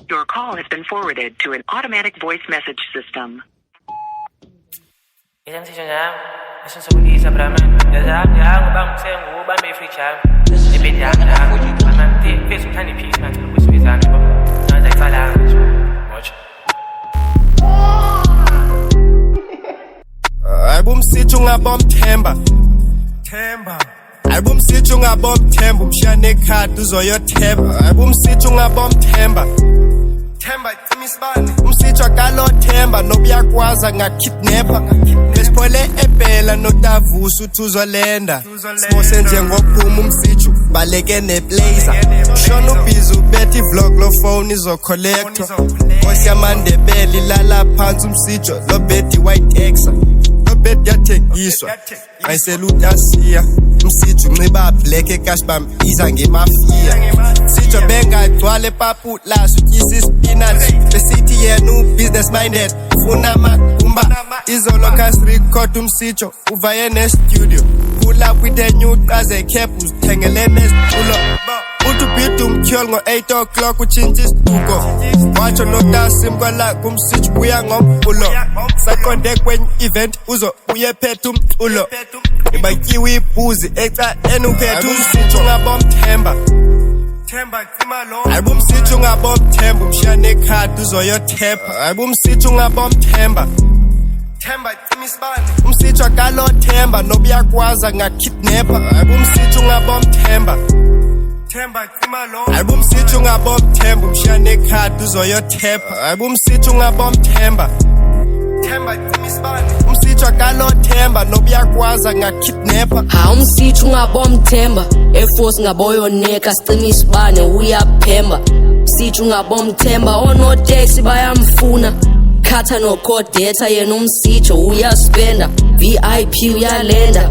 Your call has been forwarded to an automatic voice message system. Album sithi ungabomthemba Album sithi ungabomthemba umshane ekhadi uzoyothemba Album sithi ungabomthemba Themba imisibane umsithi akalothemba nobuyakwaza ngakidnapper Besiphole ebhela notavusa uthi uzolenda Simose njengophuma umsithi baleke neblazer Shona ubhizi ubethe ivlog lo phone izocollector Nkosi yamandebeli lala phansi umsithi lo bedi white exa Bed yathekiswa ayiseluta siya umsithi unxiba black ekashbam iza ngemafia sitho bengagcwale papu laso utyisa spinach besithi yena business minded ufuna amagumba izolo cast record umsitho uvaye ne studio pull up with a new qaze cap uzithengele nesitulo uthi beat umtyhol ngo8 o'clock uchinja isiduko watsho notasim kwala kumsithi buya ngompulo saqonde kwenye event uzo uye phethe umculo ibatyiwe ibhuzi eca enuphethe umsithi ungabomthemba Album sithi ungabomthemba umshane ekhadi uzoyothepha Album sithi ungabomthemba umsithi akalothemba nobuyakwaza ngakidnapper Album sithi ungabomthemba Album sithi ungabomthemba umshane ekhadi uzoyothepha Album sithi ungabomthemba umsithi akalothemba nobuyakwaza ngakidnapper umsithi ungabomthemba eforce ngaboyoneka sicima isibane uyaphemba sithi ungabomthemba onotaxi bayamfuna khatha nokodeta yena umsithi uyaspenda VIP uyalenda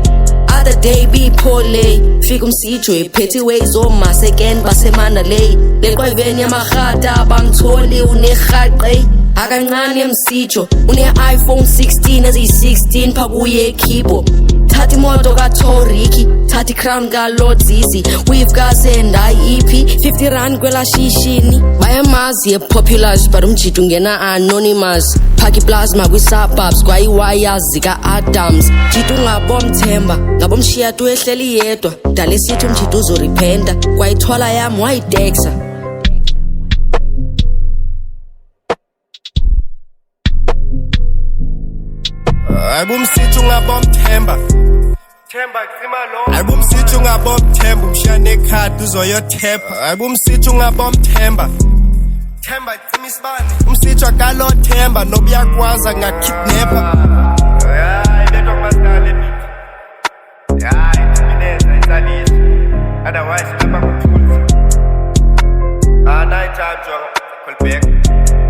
other day biphole fika umsithi ephethe ways omaseken basemandalay leqweveni yamarhata abangitholi unerhaqe akancane emsitho une-iPhone 16 eziyi-16 phakuye ekhibo thatha imoto kaToriki thatha i-crown kaLord Zizi weave kaSendai EP 50 rand kwela shishini bayamazi ye-populars but umjito ungena anonymous phaki plasma kwi-suburbs kwayi-wires zika-Adams jito ungabomthemba ngabomshiya tu ehleli yedwa dala esithi umjito uzoripenta kwayithwala yami wayidexa Album sithi ungabomthemba Album sithi ungabomthemba umshane ekhadi uzoyothepha Album sithi ungabomthemba umsithi akalothemba nobuyakwaza ngakidnapper ibethwa kumasitali imineza isalisa otherwise lapha kuthulisa night time call back